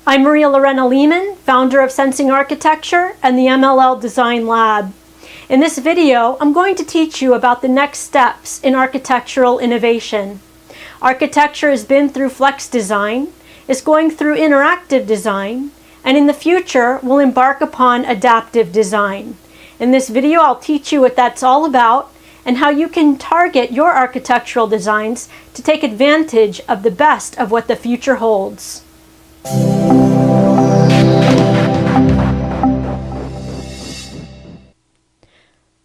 I'm Maria Lorena Lehman, founder of Sensing Architecture and the MLL Design Lab. In this video, I'm going to teach you about the next steps in architectural innovation. Architecture has been through flex design, is going through interactive design, and in the future will embark upon adaptive design. In this video, I'll teach you what that's all about and how you can target your architectural designs to take advantage of the best of what the future holds.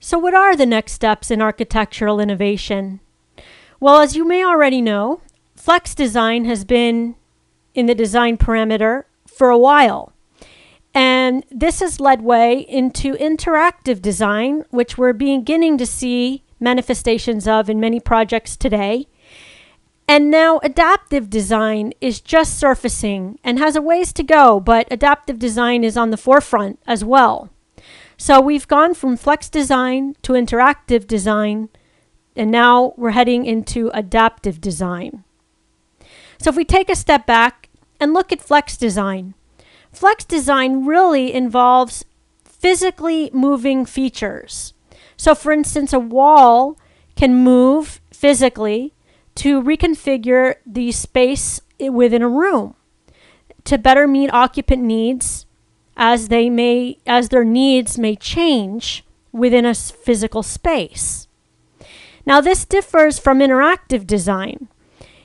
So what are the next steps in architectural innovation? Well, as you may already know, flex design has been in the design parameter for a while. And this has led way into interactive design, which we're beginning to see manifestations of in many projects today. And now adaptive design is just surfacing and has a ways to go, but adaptive design is on the forefront as well. So we've gone from flex design to interactive design, and now we're heading into adaptive design. So if we take a step back and look at flex design really involves physically moving features. So for instance, a wall can move physically to reconfigure the space within a room to better meet occupant needs as their needs may change within a physical space. Now this differs from interactive design.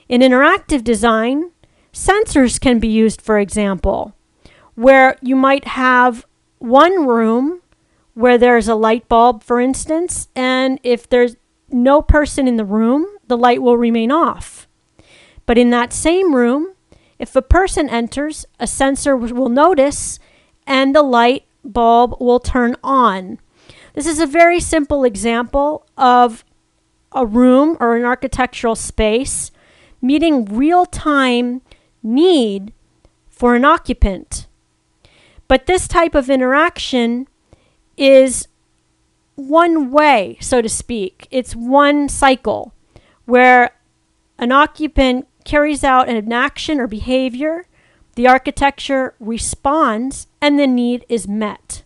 In interactive design, sensors can be used, for example, where you might have one room where there's a light bulb, for instance, and if there's no person in the room, the light will remain off. But in that same room, if a person enters, a sensor will notice and the light bulb will turn on. This is a very simple example of a room or an architectural space meeting real-time need for an occupant. But this type of interaction is one way, so to speak. It's one cycle where an occupant carries out an action or behavior, the architecture responds, and the need is met.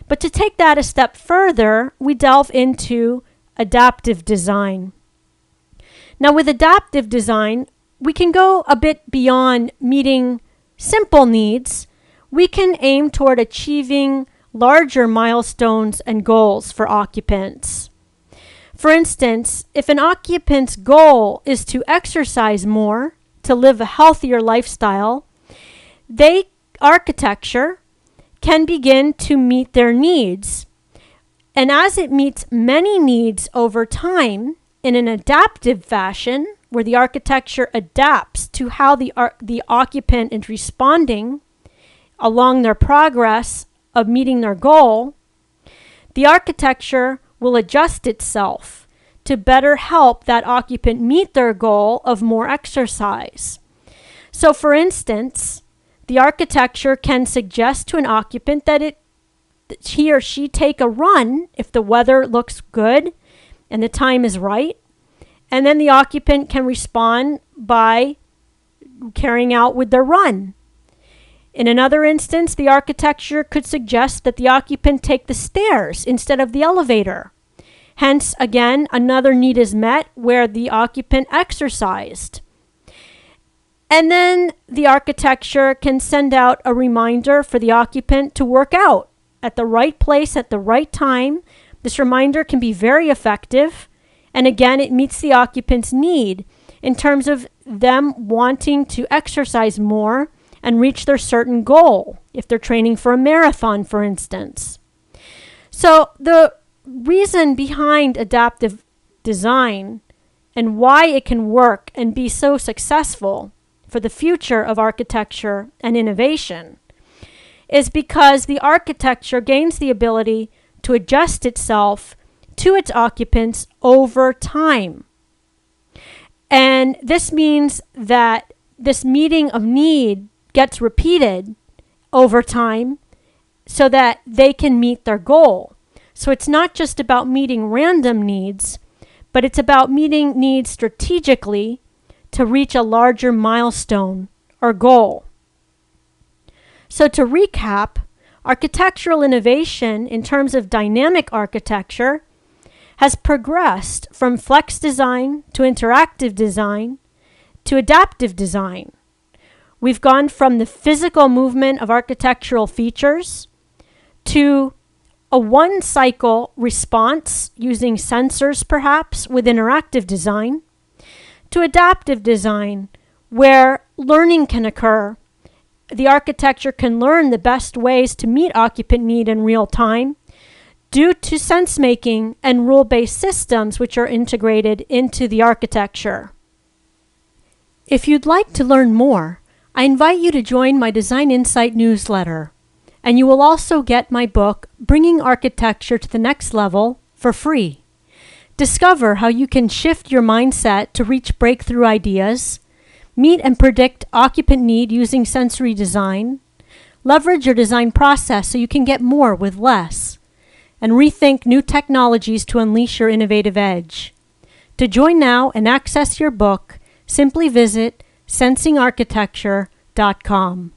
But to take that a step further, we delve into adaptive design. Now with adaptive design, we can go a bit beyond meeting simple needs. We can aim toward achieving larger milestones and goals for occupants. For instance, if an occupant's goal is to exercise more, to live a healthier lifestyle, architecture can begin to meet their needs. And as it meets many needs over time in an adaptive fashion, where the architecture adapts to how the occupant is responding along their progress of meeting their goal, the architecture will adjust itself to better help that occupant meet their goal of more exercise. So for instance, the architecture can suggest to an occupant that he or she take a run if the weather looks good and the time is right, and then the occupant can respond by carrying out with their run. In another instance, the architecture could suggest that the occupant take the stairs instead of the elevator. Hence, again, another need is met where the occupant exercised. And then the architecture can send out a reminder for the occupant to work out at the right place at the right time. This reminder can be very effective. And again, it meets the occupant's need in terms of them wanting to exercise more and reach their certain goal, if they're training for a marathon, for instance. So the reason behind adaptive design and why it can work and be so successful for the future of architecture and innovation is because the architecture gains the ability to adjust itself to its occupants over time. And this means that this meeting of need gets repeated over time so that they can meet their goal. So it's not just about meeting random needs, but it's about meeting needs strategically to reach a larger milestone or goal. So to recap, architectural innovation in terms of dynamic architecture has progressed from flex design to interactive design to adaptive design. We've gone from the physical movement of architectural features to a one-cycle response using sensors perhaps with interactive design, to adaptive design where learning can occur. The architecture can learn the best ways to meet occupant need in real time due to sense-making and rule-based systems which are integrated into the architecture. If you'd like to learn more, I invite you to join my Design Insight newsletter, and you will also get my book, Bringing Architecture to the Next Level, for free. Discover how you can shift your mindset to reach breakthrough ideas, meet and predict occupant need using sensory design, leverage your design process so you can get more with less, and rethink new technologies to unleash your innovative edge. To join now and access your book, simply visit sensingarchitecture.com.